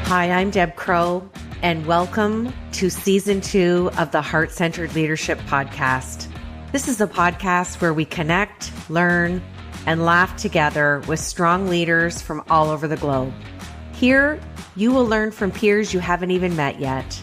Hi, I'm Deb Crow, and welcome to Season 2 of the Heart-Centered Leadership Podcast. This is a podcast where we connect, learn, and laugh together with strong leaders from all over the globe. Here, you will learn from peers you haven't even met yet.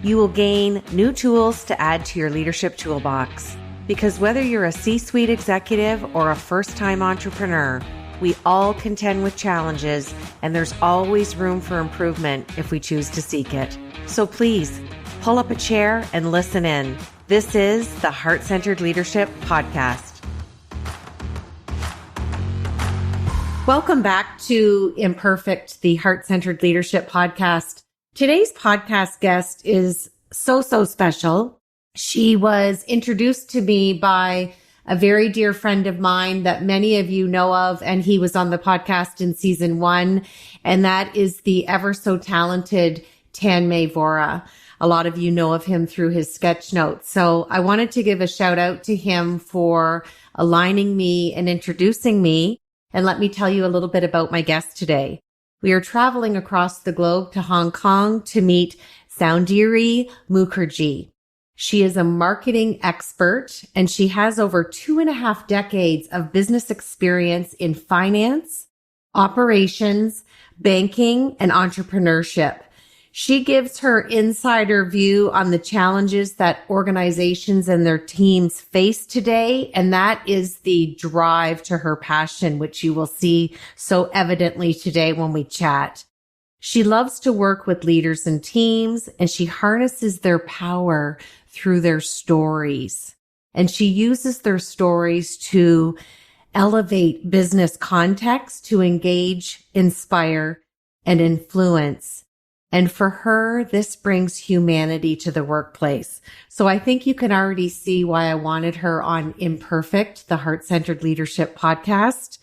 You will gain new tools to add to your leadership toolbox, because whether you're a C-suite executive or a first-time entrepreneur, we all contend with challenges, and there's always room for improvement if we choose to seek it. So please, pull up a chair and listen in. This is the Heart-Centered Leadership Podcast. Welcome back to Imperfect, the Heart-Centered Leadership Podcast. Today's podcast guest is so special. She was introduced to me by a very dear friend of mine that many of you know of, and he was on the podcast in season 1, and that is the ever so talented Tanmay Vora. A lot of you know of him through his sketch notes. So I wanted to give a shout out to him for aligning me and introducing me. And let me tell you a little bit about my guest today. We are traveling across the globe to Hong Kong to meet Soundari Mukherjea. She is a marketing expert, and she has over 2.5 decades of business experience in finance, operations, banking, and entrepreneurship. She gives her insider view on the challenges that organizations and their teams face today, and that is the drive to her passion, which you will see so evidently today when we chat. She loves to work with leaders and teams, and she harnesses their power through their stories. And she uses their stories to elevate business context, to engage, inspire, and influence. And for her, this brings humanity to the workplace. So I think you can already see why I wanted her on Imperfect, the Heart-Centered Leadership Podcast.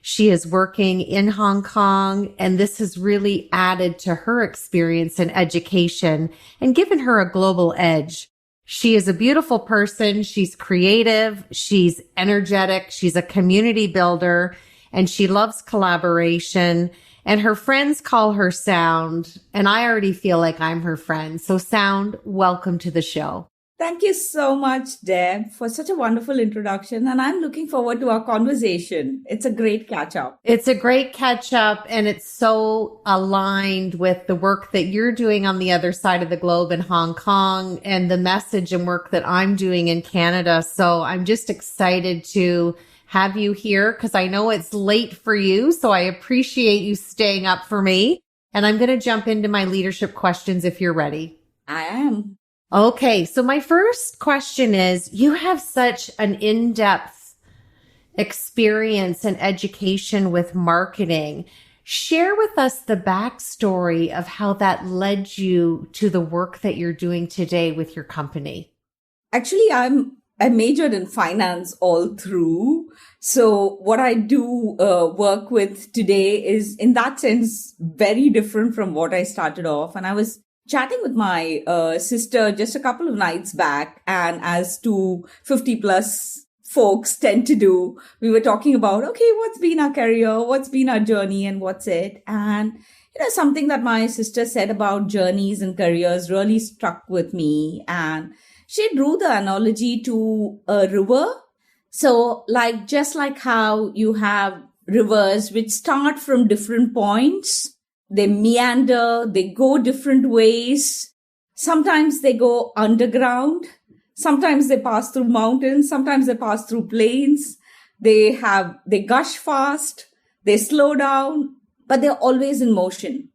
She is working in Hong Kong, and this has really added to her experience and education and given her a global edge. She is a beautiful person. She's creative. She's energetic. She's a community builder, and she loves collaboration. And her friends call her Sound, and I already feel like I'm her friend. So Sound, welcome to the show. Thank you so much, Deb, for such a wonderful introduction. And I'm looking forward to our conversation. It's a great catch up. It's a great catch up, and it's so aligned with the work that you're doing on the other side of the globe in Hong Kong and the message and work that I'm doing in Canada. So I'm just excited to have you here because I know it's late for you. So I appreciate you staying up for me. And I'm going to jump into my leadership questions if you're ready. I am. Okay. So my first question is, you have such an in-depth experience and education with marketing. Share with us the backstory of how that led you to the work that you're doing today with your company. Actually, I majored in finance all through. So what I do work with today is in that sense very different from what I started off. And I was chatting with my sister just a couple of nights back, and as 250 plus folks tend to do, we were talking about, okay, what's been our career, what's been our journey, and what's it. And something that my sister said about journeys and careers really struck with me. And she drew the analogy to a river. So just like how you have rivers which start from different points, they meander, they go different ways. Sometimes they go underground. Sometimes they pass through mountains. Sometimes they pass through plains. They gush fast. They slow down, but they're always in motion.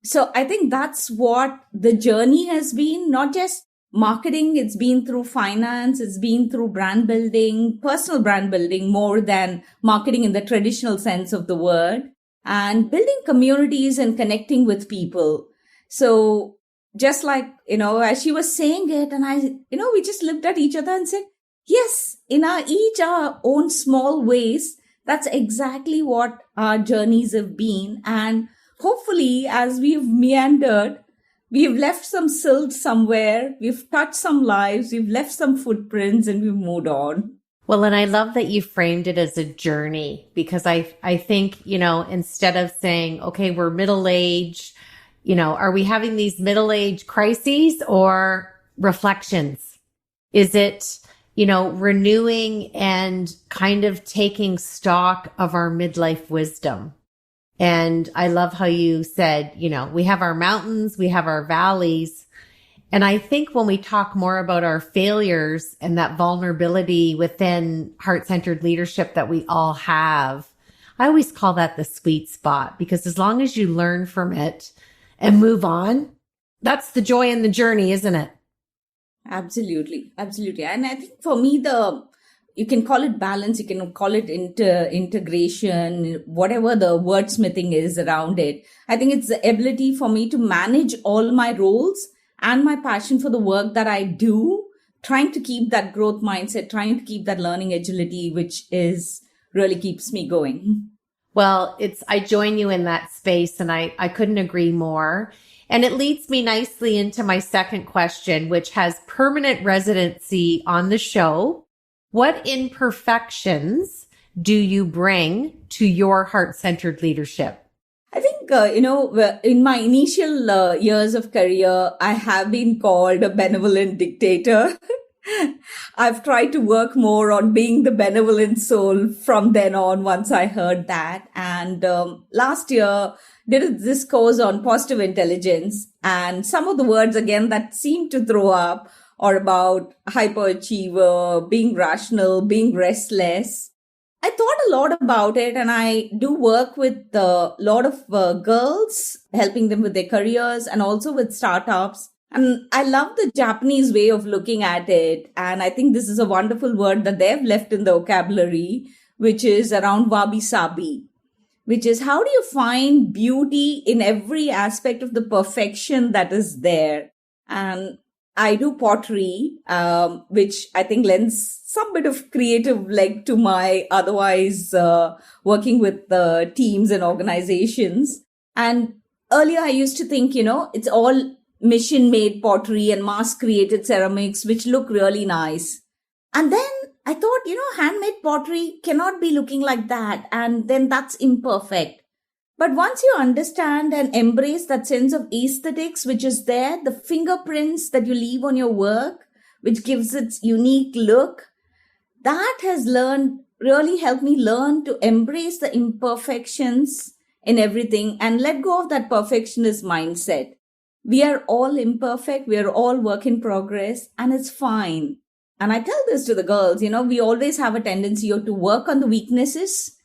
So I think that's what the journey has been, not just marketing. It's been through finance. It's been through brand building, personal brand building more than marketing in the traditional sense of the word, and building communities and connecting with people. So just like, as she was saying it, and we just looked at each other and said, yes, in our own small ways, that's exactly what our journeys have been. And hopefully, as we've meandered, we've left some silt somewhere, we've touched some lives, we've left some footprints, and we've moved on. Well, and I love that you framed it as a journey, because I think, instead of saying, okay, we're middle-aged, Are we having these middle-age crises or reflections? Is it, renewing and kind of taking stock of our midlife wisdom? And I love how you said, we have our mountains, we have our valleys. And I think when we talk more about our failures and that vulnerability within heart-centered leadership that we all have, I always call that the sweet spot, because as long as you learn from it and move on, that's the joy in the journey, isn't it? Absolutely. Absolutely. And I think for me, you can call it balance, you can call it integration, whatever the wordsmithing is around it. I think it's the ability for me to manage all my roles and my passion for the work that I do, trying to keep that growth mindset, trying to keep that learning agility, which is really keeps me going. Well, I join you in that space, and I couldn't agree more. And it leads me nicely into my second question, which has permanent residency on the show. What imperfections do you bring to your heart-centered leadership? I think, in my initial years of career, I have been called a benevolent dictator. I've tried to work more on being the benevolent soul from then on, once I heard that. And last year, did this course on positive intelligence. And some of the words, again, that seem to throw up are about hyperachiever, being rational, being restless. I thought a lot about it, and I do work with a lot of girls, helping them with their careers and also with startups. And I love the Japanese way of looking at it. And I think this is a wonderful word that they've left in the vocabulary, which is around wabi-sabi, which is how do you find beauty in every aspect of the perfection that is there? And I do pottery, which I think lends some bit of creative leg to my otherwise working with teams and organizations. And earlier I used to think, it's all mission-made pottery and mass-created ceramics, which look really nice. And then I thought, handmade pottery cannot be looking like that. And then that's imperfect. But once you understand and embrace that sense of aesthetics, which is there, the fingerprints that you leave on your work, which gives its unique look, that has really helped me learn to embrace the imperfections in everything and let go of that perfectionist mindset. We are all imperfect. We are all work in progress, and it's fine. And I tell this to the girls, we always have a tendency to work on the weaknesses.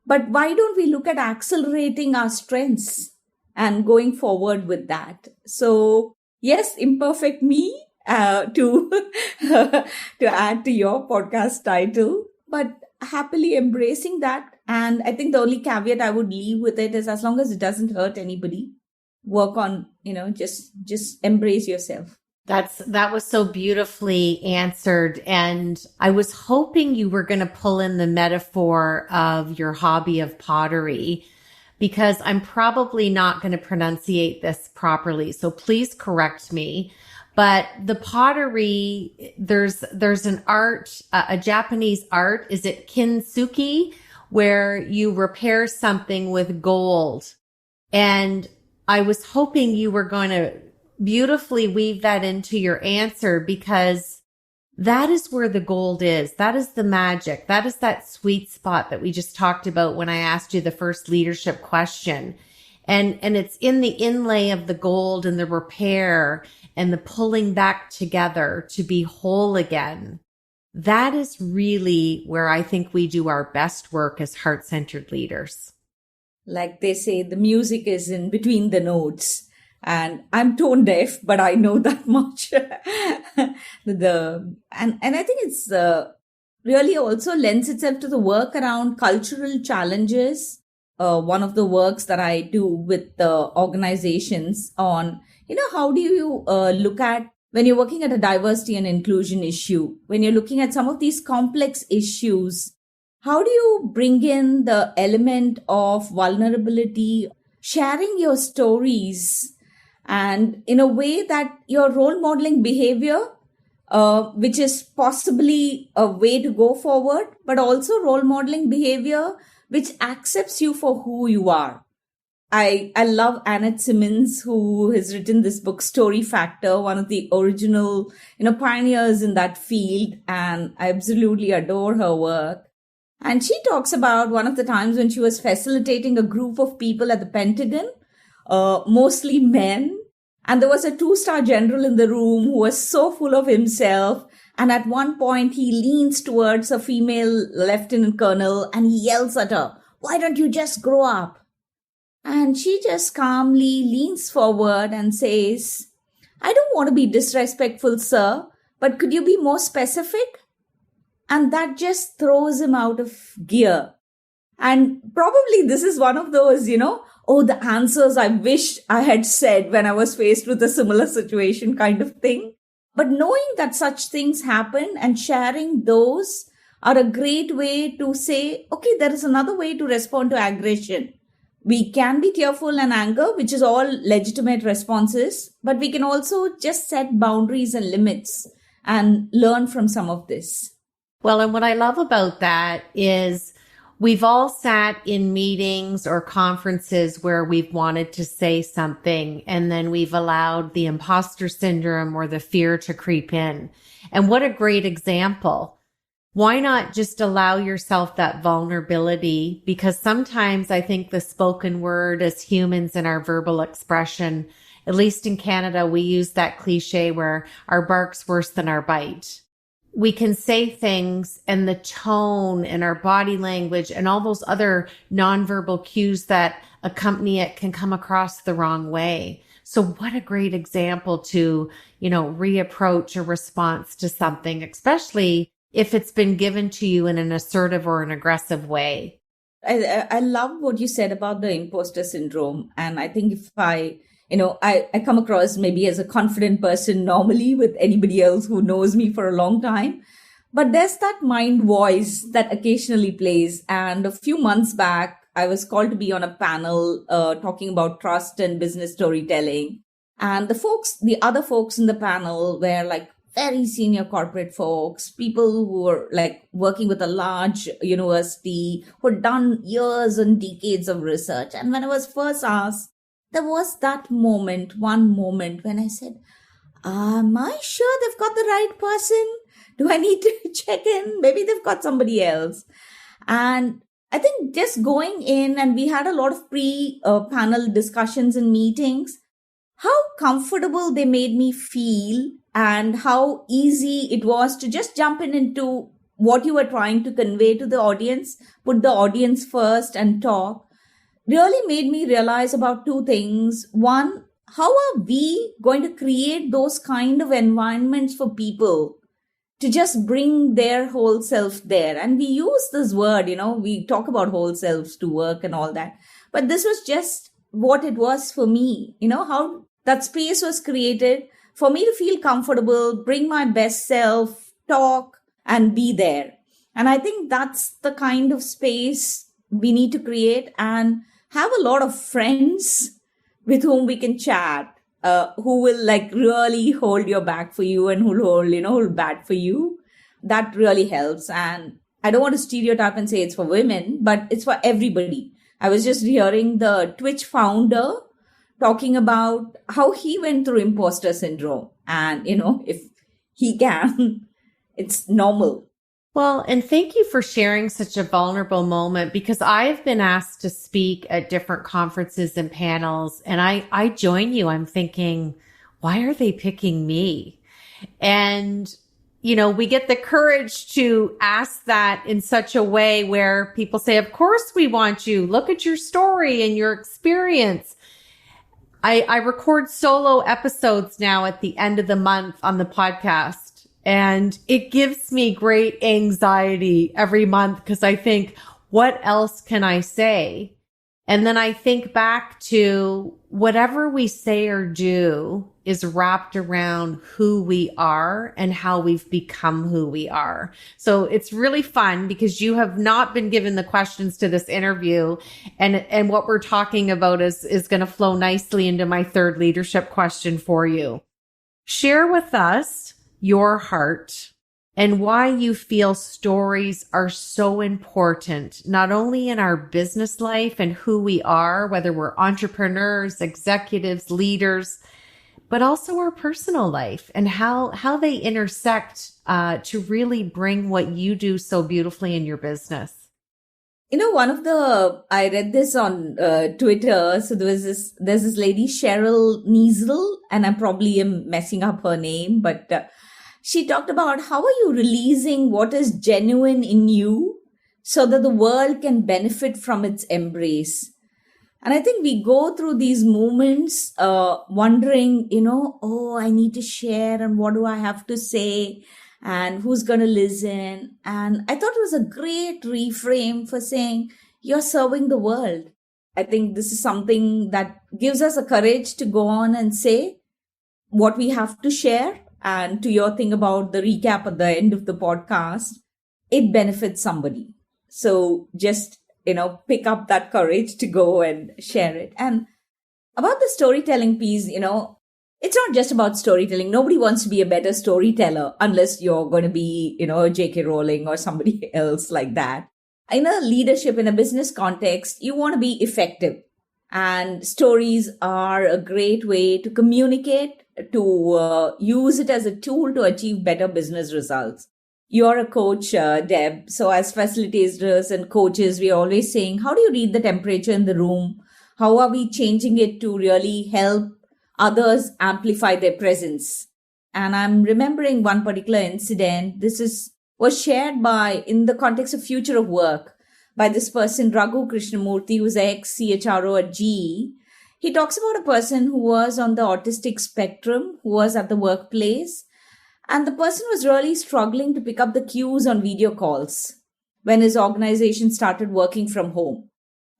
But why don't we look at accelerating our strengths and going forward with that? So yes, imperfect me to add to your podcast title, but happily embracing that. And I think the only caveat I would leave with it is, as long as it doesn't hurt anybody, work on, just embrace yourself. That was so beautifully answered. And I was hoping you were going to pull in the metaphor of your hobby of pottery, because I'm probably not going to pronunciate this properly. So please correct me. But the pottery, there's an art, a Japanese art. Is it kintsugi, where you repair something with gold? And I was hoping you were going to beautifully weave that into your answer, because that is where the gold is. That is the magic. That is that sweet spot that we just talked about when I asked you the first leadership question. And it's in the inlay of the gold and the repair and the pulling back together to be whole again. That is really where I think we do our best work as heart-centered leaders. Like they say, the music is in between the notes. And I'm tone deaf, but I know that much. And I think it's really also lends itself to the work around cultural challenges. One of the works that I do with the organizations on, how do you look at when you're working at a diversity and inclusion issue, when you're looking at some of these complex issues, how do you bring in the element of vulnerability, sharing your stories, and in a way that your role modeling behavior, which is possibly a way to go forward, but also role modeling behavior which accepts you for who you are. I love Annette Simmons, who has written this book, Story Factor, one of the original, pioneers in that field. And I absolutely adore her work. And she talks about one of the times when she was facilitating a group of people at the Pentagon, mostly men. And there was a 2-star general in the room who was so full of himself. And at one point, he leans towards a female lieutenant colonel and he yells at her, "Why don't you just grow up?" And she just calmly leans forward and says, "I don't want to be disrespectful, sir, but could you be more specific?" And that just throws him out of gear. And probably this is one of those, the answers I wish I had said when I was faced with a similar situation kind of thing. But knowing that such things happen and sharing those are a great way to say, okay, there is another way to respond to aggression. We can be tearful and anger, which is all legitimate responses, but we can also just set boundaries and limits and learn from some of this. Well, and what I love about that is we've all sat in meetings or conferences where we've wanted to say something and then we've allowed the imposter syndrome or the fear to creep in. And what a great example. Why not just allow yourself that vulnerability? Because sometimes I think the spoken word as humans and our verbal expression, at least in Canada, we use that cliche where our bark's worse than our bite. We can say things and the tone and our body language and all those other nonverbal cues that accompany it can come across the wrong way. So what a great example to, reapproach a response to something, especially if it's been given to you in an assertive or an aggressive way. I love what you said about the imposter syndrome. And I think if I come across maybe as a confident person normally with anybody else who knows me for a long time, but there's that mind voice that occasionally plays. And a few months back, I was called to be on a panel talking about trust and business storytelling. And the other folks in the panel were like very senior corporate folks, people who were like working with a large university, who had done years and decades of research. And when I was first asked, there was one moment when I said, am I sure they've got the right person? Do I need to check in? Maybe they've got somebody else. And I think just going in, and we had a lot of pre-panel discussions and meetings, how comfortable they made me feel and how easy it was to just jump into what you were trying to convey to the audience, put the audience first and talk, really made me realize about two things. One, how are we going to create those kind of environments for people to just bring their whole self there? And we use this word, we talk about whole selves to work and all that. But this was just what it was for me, how that space was created for me to feel comfortable, bring my best self, talk, and be there. And I think that's the kind of space we need to create and have a lot of friends with whom we can chat, who will like really hold your back for you and who'll bat for you. That really helps. And I don't want to stereotype and say it's for women, but it's for everybody. I was just hearing the Twitch founder talking about how he went through imposter syndrome. And, if he can, it's normal. Well, and thank you for sharing such a vulnerable moment, because I've been asked to speak at different conferences and panels, and I join you. I'm thinking, why are they picking me? And, we get the courage to ask that in such a way where people say, of course we want you. Look at your story and your experience. I record solo episodes now at the end of the month on the podcast, and it gives me great anxiety every month because I think, what else can I say? And then I think back to whatever we say or do is wrapped around who we are and how we've become who we are. So it's really fun because you have not been given the questions to this interview, and what we're talking about is going to flow nicely into my third leadership question for you. Share with us your heart and why you feel stories are so important, not only in our business life and who we are, whether we're entrepreneurs, executives, leaders, but also our personal life and how they intersect to really bring what you do so beautifully in your business. I read this on Twitter. So there's this lady, Cheryl Niesel, and I probably am messing up her name, but she talked about how are you releasing what is genuine in you so that the world can benefit from its embrace. And I think we go through these moments wondering, oh, I need to share and what do I have to say and who's going to listen. And I thought it was a great reframe for saying you're serving the world. I think this is something that gives us the courage to go on and say what we have to share. And to your thing about the recap at the end of the podcast, it benefits somebody. So just pick up that courage to go and share it. And about the storytelling piece, it's not just about storytelling. Nobody wants to be a better storyteller unless you're going to be, J.K. Rowling or somebody else like that. In a leadership, in a business context, you want to be effective. And stories are a great way to communicate, to use it as a tool to achieve better business results. You're a coach, Deb. So as facilitators and coaches, we're always saying, how do you read the temperature in the room? How are we changing it to really help others amplify their presence? And I'm remembering one particular incident. Was shared in the context of future of work by this person, Raghu Krishnamurthy, who's ex-CHRO at GE. He talks about a person who was on the autistic spectrum, who was at the workplace. And the person was really struggling to pick up the cues on video calls when his organization started working from home.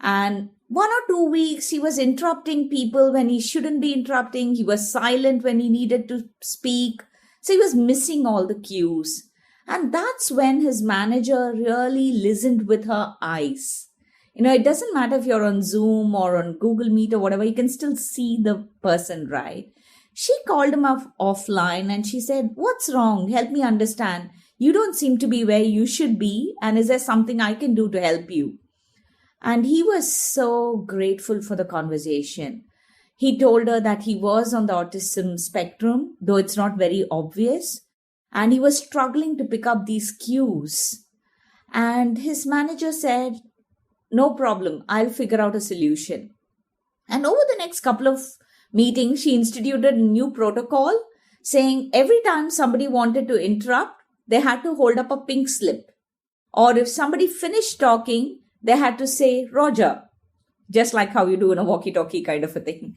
And 1 or 2 weeks, he was interrupting people when he shouldn't be interrupting. He was silent when he needed to speak. So he was missing all the cues. And that's when his manager really listened with her eyes. It doesn't matter if you're on Zoom or on Google Meet or whatever, you can still see the person, right? She called him up offline and she said, "What's wrong? Help me understand. You don't seem to be where you should be. And is there something I can do to help you?" And he was so grateful for the conversation. He told her that he was on the autism spectrum, though it's not very obvious. And he was struggling to pick up these cues. And his manager said, "No problem. I'll figure out a solution." And over the next couple of meeting, she instituted a new protocol saying every time somebody wanted to interrupt, they had to hold up a pink slip. Or if somebody finished talking, they had to say, "Roger," just like how you do in a walkie-talkie kind of a thing.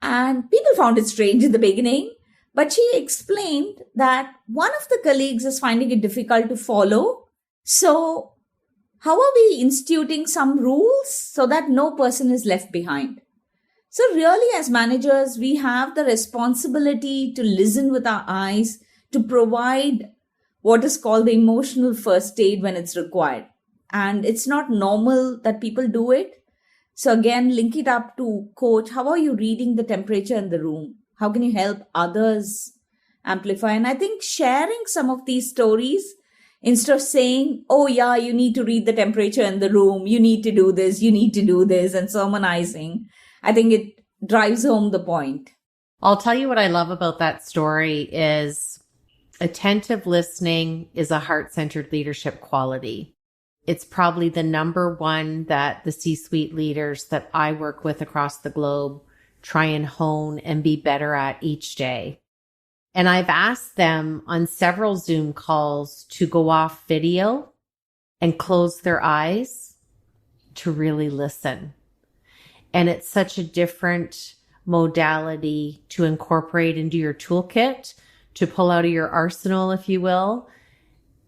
And people found it strange in the beginning, but she explained that one of the colleagues is finding it difficult to follow. So how are we instituting some rules so that no person is left behind? So really, as managers, we have the responsibility to listen with our eyes, to provide what is called the emotional first aid when it's required. And it's not normal that people do it. So again, link it up to coach. How are you reading the temperature in the room? How can you help others amplify? And I think sharing some of these stories, instead of saying, "Oh yeah, you need to read the temperature in the room, you need to do this, you need to do this," and sermonizing, I think it drives home the point. I'll tell you what I love about that story is attentive listening is a heart-centered leadership quality. It's probably the number one that the C-suite leaders that I work with across the globe try and hone and be better at each day. And I've asked them on several Zoom calls to go off video and close their eyes to really listen. And it's such a different modality to incorporate into your toolkit, to pull out of your arsenal, if you will.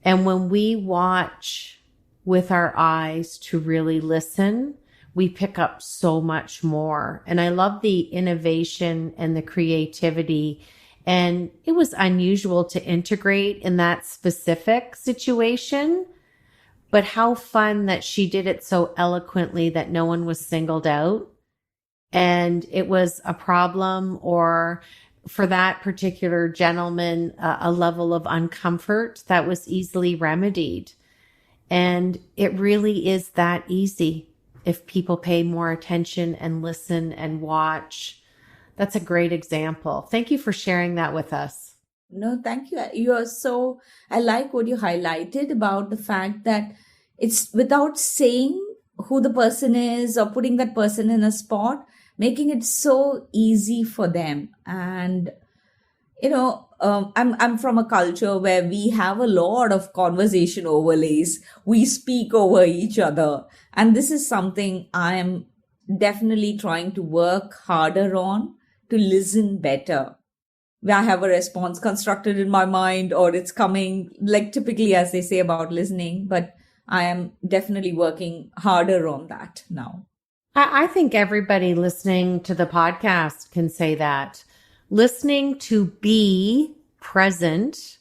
And when we watch with our eyes to really listen, we pick up so much more. And I love the innovation and the creativity. And it was unusual to integrate in that specific situation, but how fun that she did it so eloquently that no one was singled out. And it was a problem or for that particular gentleman, a level of uncomfort that was easily remedied. And it really is that easy if people pay more attention and listen and watch. That's a great example. Thank you for sharing that with us. No, thank you. I like what you highlighted about the fact that it's without saying who the person is or putting that person in a spot, making it so easy for them. And I'm from a culture where we have a lot of conversation overlays. We speak over each other. And this is something I am definitely trying to work harder on, to listen better. I have a response constructed in my mind, or it's coming, like typically as they say about listening, but I am definitely working harder on that now. I think everybody listening to the podcast can say that. Listening to be present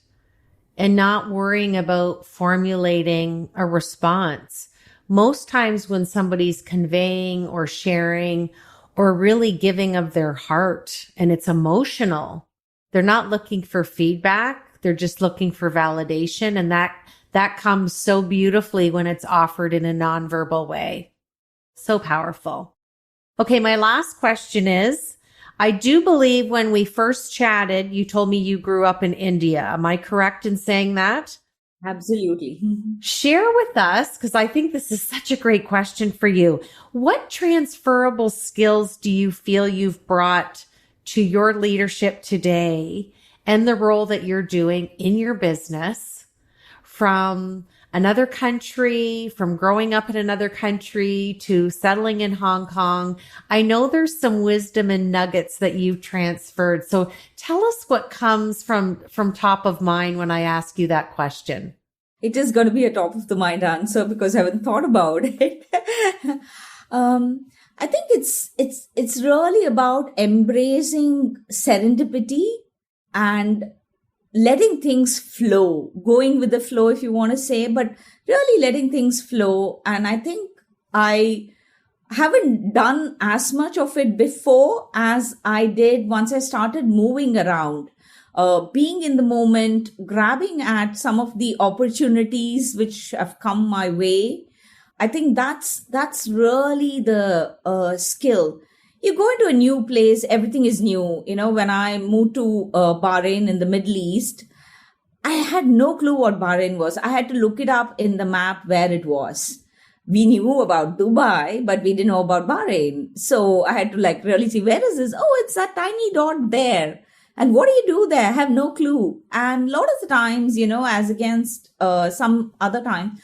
and not worrying about formulating a response. Most times when somebody's conveying or sharing or really giving of their heart and it's emotional, they're not looking for feedback. They're just looking for validation. And that comes so beautifully when it's offered in a nonverbal way. So powerful. Okay, my last question is, I do believe when we first chatted, you told me you grew up in India. Am I correct in saying that? Absolutely. Share with us, because I think this is such a great question for you. What transferable skills do you feel you've brought to your leadership today and the role that you're doing in your business from another country, from growing up in another country to settling in Hong Kong? I know there's some wisdom and nuggets that you've transferred. So tell us what comes from top of mind when I ask you that question. It is going to be a top of the mind answer because I haven't thought about it. I think it's really about embracing serendipity and letting things flow, going with the flow, if you want to say, but really letting things flow. And I think I haven't done as much of it before as I did once I started moving around, being in the moment, grabbing at some of the opportunities which have come my way. I think that's really the skill. You go into a new place, everything is new. When I moved to Bahrain in the Middle East, I had no clue what Bahrain was. I had to look it up in the map where it was. We knew about Dubai, but we didn't know about Bahrain. So I had to really see, where is this? Oh, it's that tiny dot there. And what do you do there? I have no clue. And a lot of the times, as against some other time,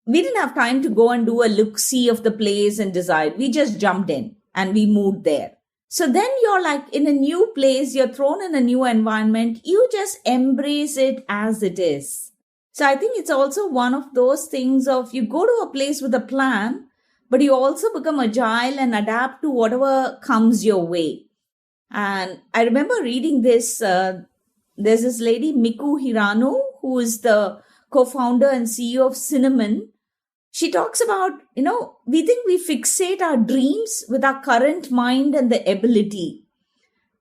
we didn't have time to go and do a look-see of the place and decide. We just jumped in. And we moved there. So then you're in a new place, you're thrown in a new environment. You just embrace it as it is. So I think it's also one of those things of you go to a place with a plan, but you also become agile and adapt to whatever comes your way. And I remember reading this. There's this lady, Miku Hirano, who is the co-founder and CEO of Cinnamon. She talks about, we think we fixate our dreams with our current mind and the ability,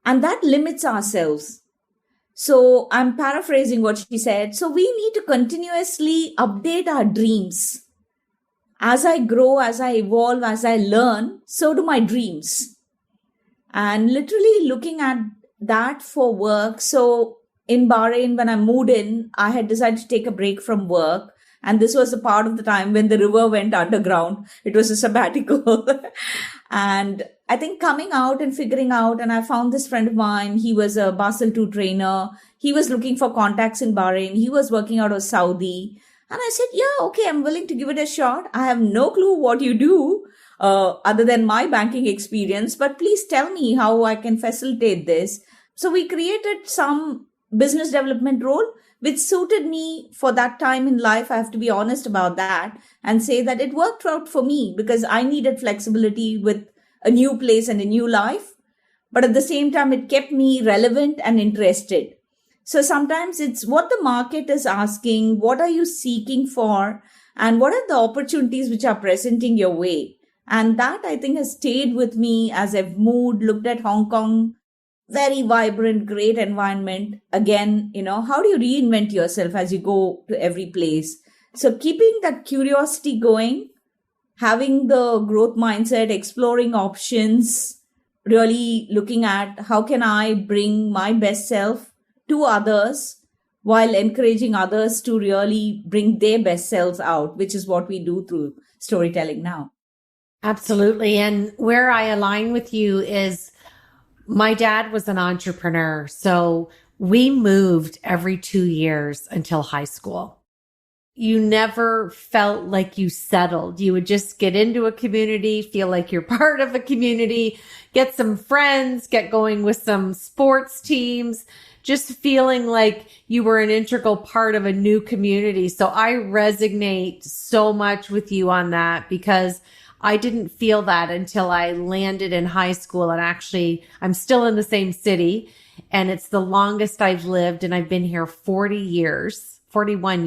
and that limits ourselves. So I'm paraphrasing what she said. So we need to continuously update our dreams. As I grow, as I evolve, as I learn, so do my dreams. And literally looking at that for work. So in Bahrain, when I moved in, I had decided to take a break from work. And this was a part of the time when the river went underground. It was a sabbatical. And I think coming out and figuring out, and I found this friend of mine, he was a Basel II trainer. He was looking for contacts in Bahrain. He was working out of Saudi. And I said, yeah, okay, I'm willing to give it a shot. I have no clue what you do other than my banking experience, but please tell me how I can facilitate this. So we created some business development role which suited me for that time in life. I have to be honest about that and say that it worked out for me because I needed flexibility with a new place and a new life. But at the same time, it kept me relevant and interested. So sometimes it's what the market is asking, what are you seeking for, and what are the opportunities which are presenting your way. And that I think has stayed with me as I've moved, looked at Hong Kong, very vibrant, great environment. Again, how do you reinvent yourself as you go to every place? So keeping that curiosity going, having the growth mindset, exploring options, really looking at how can I bring my best self to others while encouraging others to really bring their best selves out, which is what we do through storytelling now. Absolutely. And where I align with you is my dad was an entrepreneur. So we moved every 2 years until high school. You never felt like you settled. You would just get into a community, feel like you're part of a community, get some friends, get going with some sports teams, just feeling like you were an integral part of a new community. So I resonate so much with you on that, because I didn't feel that until I landed in high school. And actually, I'm still in the same city, and it's the longest I've lived. And I've been here 41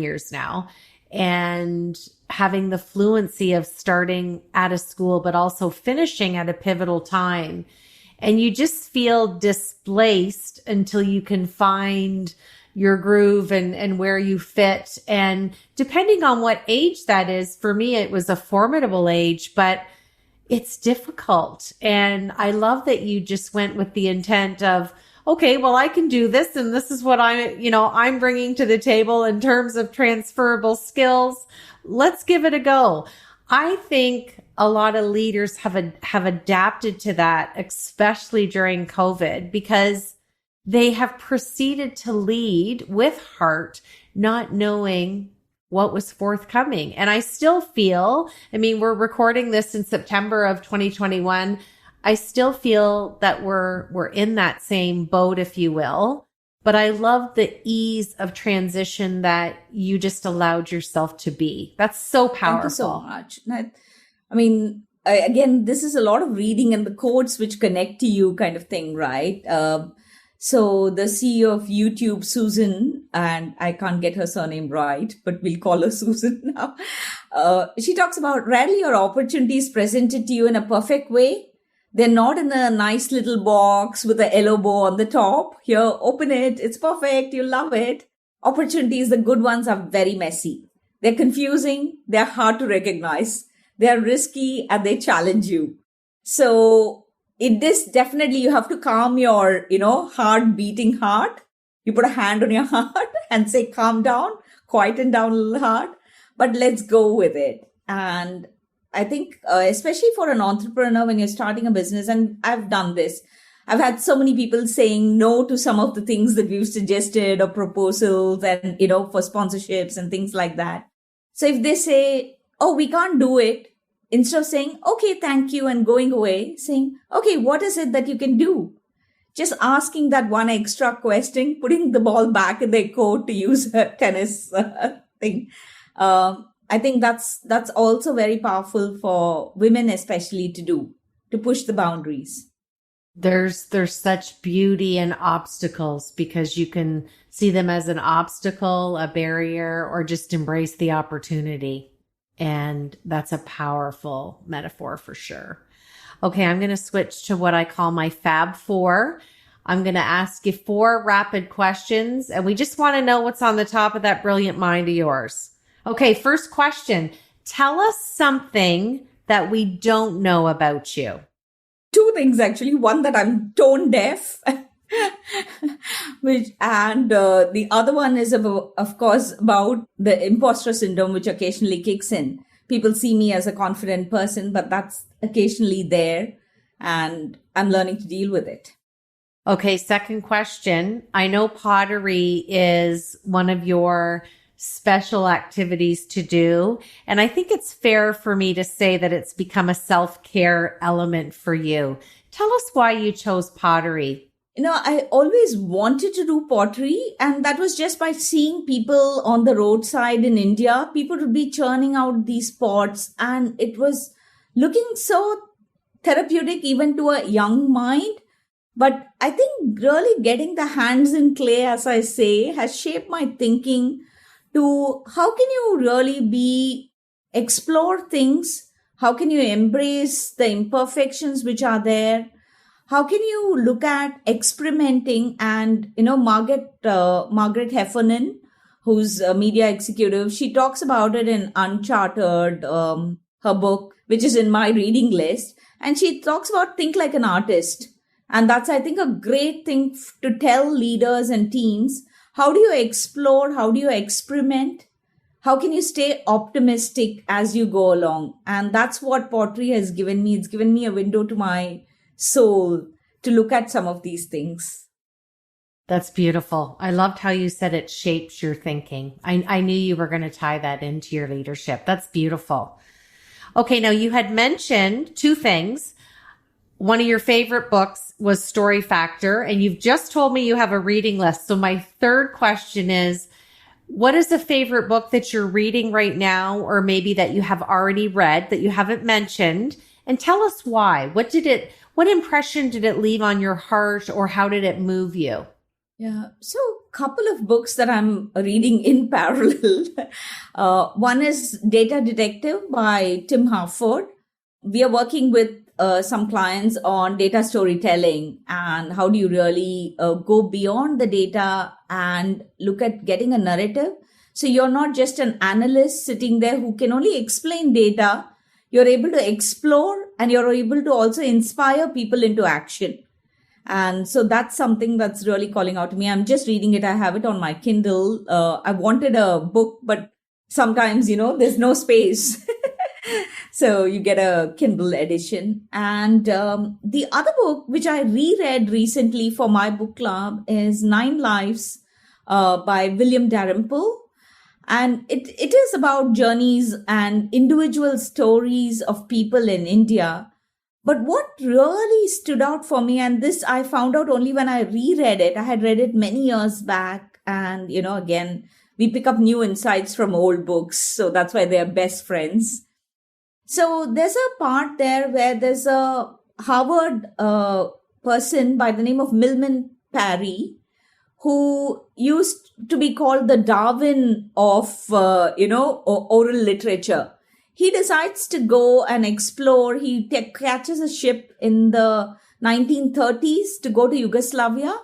years now, and having the fluency of starting at a school, but also finishing at a pivotal time. And you just feel displaced until you can find your groove and where you fit. And depending on what age that is, for me, it was a formidable age, but it's difficult. And I love that you just went with the intent of, okay, well, I can do this. And this is what I'm bringing to the table in terms of transferable skills. Let's give it a go. I think a lot of leaders have adapted to that, especially during COVID, because they have proceeded to lead with heart, not knowing what was forthcoming. And I still feel, we're recording this in September of 2021. I still feel that we're in that same boat, if you will. But I love the ease of transition that you just allowed yourself to be. That's so powerful. Thank you so much. Again, this is a lot of reading and the quotes which connect to you kind of thing, right? So the CEO of YouTube, Susan, and I can't get her surname right, but we'll call her Susan now. She talks about rarely are opportunities presented to you in a perfect way. They're not in a nice little box with a yellow bow on the top. Here, open it. It's perfect. You'll love it. Opportunities, the good ones, are very messy. They're confusing. They're hard to recognize. They're risky, and they challenge you. So in this, definitely you have to calm your, heart beating heart. You put a hand on your heart and say, calm down, quieten down a little heart, but let's go with it. And I think, especially for an entrepreneur, when you're starting a business, and I've done this, I've had so many people saying no to some of the things that we've suggested or proposals and, for sponsorships and things like that. So if they say, oh, we can't do it, instead of saying, okay, thank you, and going away, saying, okay, what is it that you can do? Just asking that one extra question, putting the ball back in their court, to use a tennis thing. I think that's also very powerful for women, especially to do, to push the boundaries. There's such beauty in obstacles, because you can see them as an obstacle, a barrier, or just embrace the opportunity. And that's a powerful metaphor for sure. Okay, I'm going to switch to what I call my Fab Four. I'm going to ask you 4 rapid questions, and we just want to know what's on the top of that brilliant mind of yours. Okay, first question. Tell us something that we don't know about you. 2 things, actually. One, that I'm tone deaf, the other one is, of course, about the imposter syndrome, which occasionally kicks in. People see me as a confident person, but that's occasionally there, and I'm learning to deal with it. Okay, second question. I know pottery is one of your special activities to do, and I think it's fair for me to say that it's become a self-care element for you. Tell us why you chose pottery. I always wanted to do pottery, and that was just by seeing people on the roadside in India. People would be churning out these pots, and it was looking so therapeutic even to a young mind. But I think really getting the hands in clay, as I say, has shaped my thinking to how can you really explore things? How can you embrace the imperfections which are there? how can you look at experimenting? And, Margaret Heffernan, who's a media executive, she talks about it in Uncharted, her book, which is in my reading list. And she talks about think like an artist. And that's, I think, a great thing to tell leaders and teams. How do you explore? How do you experiment? How can you stay optimistic as you go along? And that's what pottery has given me. It's given me a window to my soul to look at some of these things. That's beautiful. I loved how you said it shapes your thinking. I knew you were going to tie that into your leadership. That's beautiful. Okay, now you had mentioned two things. One of your favorite books was Story Factor, and you've just told me you have a reading list. So my third question is, what is a favorite book that you're reading right now, or maybe that you have already read that you haven't mentioned? And tell us why. What impression did it leave on your heart, or how did it move you? Yeah. So a couple of books that I'm reading in parallel. One is Data Detective by Tim Harford. We are working with some clients on data storytelling and how do you really go beyond the data and look at getting a narrative. So you're not just an analyst sitting there who can only explain data. You're able to explore and you're able to also inspire people into action. And so that's something that's really calling out to me. I'm just reading it. I have it on my Kindle. I wanted a book, but sometimes, there's no space. So you get a Kindle edition. And the other book, which I reread recently for my book club, is 9 Lives by William Dalrymple. And it is about journeys and individual stories of people in India. But what really stood out for me, and this I found out only when I reread it, I had read it many years back. And, again, we pick up new insights from old books. So that's why they're best friends. So there's a part there where there's a Harvard person by the name of Milman Parry, who used to be called the Darwin of, oral literature. He decides to go and explore. He catches a ship in the 1930s to go to Yugoslavia.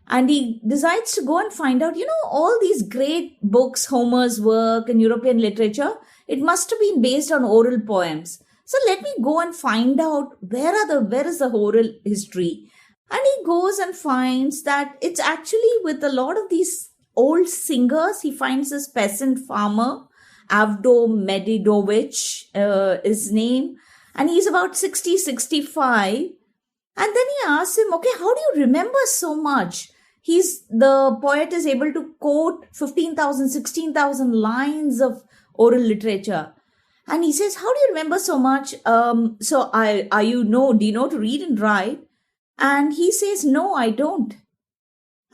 And he decides to go and find out, all these great books, Homer's work and European literature, it must have been based on oral poems. So let me go and find out where is the oral history. And he goes and finds that it's actually with a lot of these old singers. He finds this peasant farmer, Avdo Medidovich, his name, and he's about 60, 65. And then he asks him, okay, how do you remember so much? The poet is able to quote 15,000, 16,000 lines of oral literature. And he says, how do you remember so much? Do you know to read and write? And he says, no, I don't.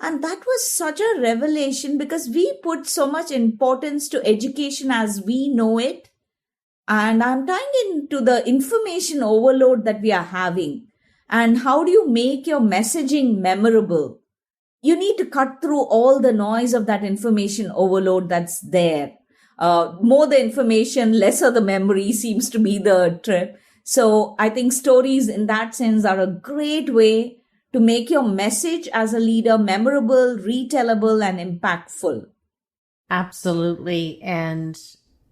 And that was such a revelation because we put so much importance to education as we know it. And I'm tying into the information overload that we are having. And how do you make your messaging memorable? You need to cut through all the noise of that information overload that's there. More the information, lesser the memory seems to be the trip. So I think stories in that sense are a great way to make your message as a leader memorable, retellable, and impactful. Absolutely. And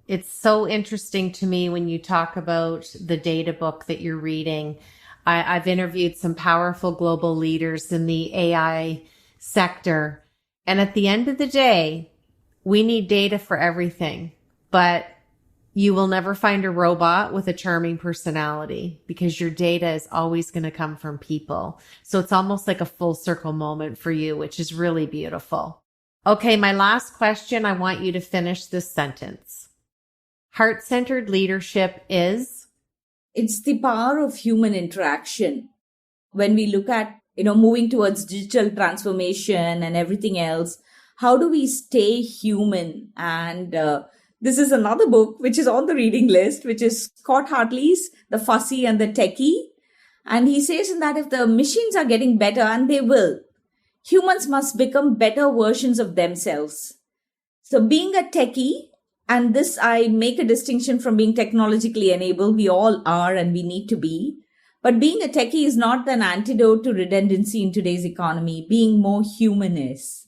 it's so interesting to me when you talk about the data book that you're reading. I've interviewed some powerful global leaders in the AI sector. And at the end of the day, we need data for everything, but you will never find a robot with a charming personality because your data is always going to come from people. So it's almost like a full circle moment for you, which is really beautiful. Okay, my last question. I want you to finish this sentence. Heart-centered leadership is? It's the power of human interaction. When we look at, moving towards digital transformation and everything else, how do we stay human? And this is another book which is on the reading list, which is Scott Hartley's The Fussy and the Techie. And he says in that if the machines are getting better, and they will, humans must become better versions of themselves. So being a techie, and this I make a distinction from being technologically enabled, we all are and we need to be. But being a techie is not an antidote to redundancy in today's economy. Being more human is.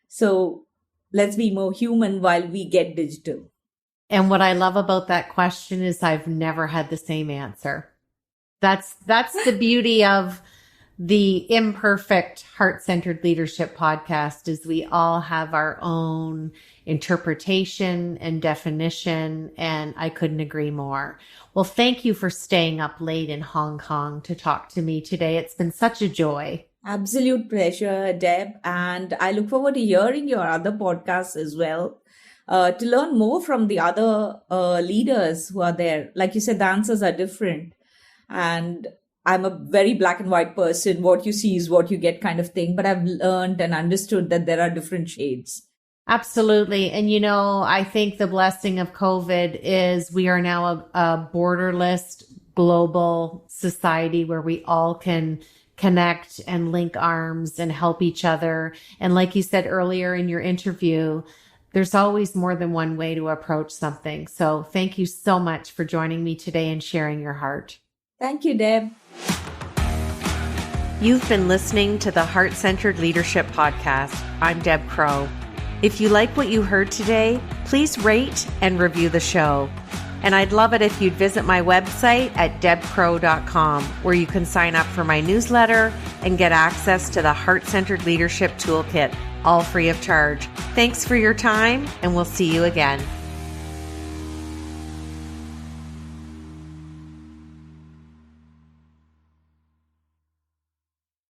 So let's be more human while we get digital. And what I love about that question is I've never had the same answer. That's the beauty of the Imperfect Heart-Centered Leadership podcast is we all have our own interpretation and definition, and I couldn't agree more. Well, thank you for staying up late in Hong Kong to talk to me today. It's been such a joy. Absolute pleasure, Deb. And I look forward to hearing your other podcasts as well, to learn more from the other leaders who are there. Like you said, the answers are different. And I'm a very black and white person. What you see is what you get kind of thing. But I've learned and understood that there are different shades. Absolutely. And, I think the blessing of COVID is we are now a borderless global society where we all can connect and link arms and help each other. And like you said earlier in your interview, there's always more than one way to approach something. So thank you so much for joining me today and sharing your heart. Thank you, Deb. You've been listening to the Heart-Centered Leadership Podcast. I'm Deb Crow. If you like what you heard today, please rate and review the show. And I'd love it if you'd visit my website at debcrow.com, where you can sign up for my newsletter and get access to the Heart-Centered Leadership Toolkit, all free of charge. Thanks for your time, and we'll see you again.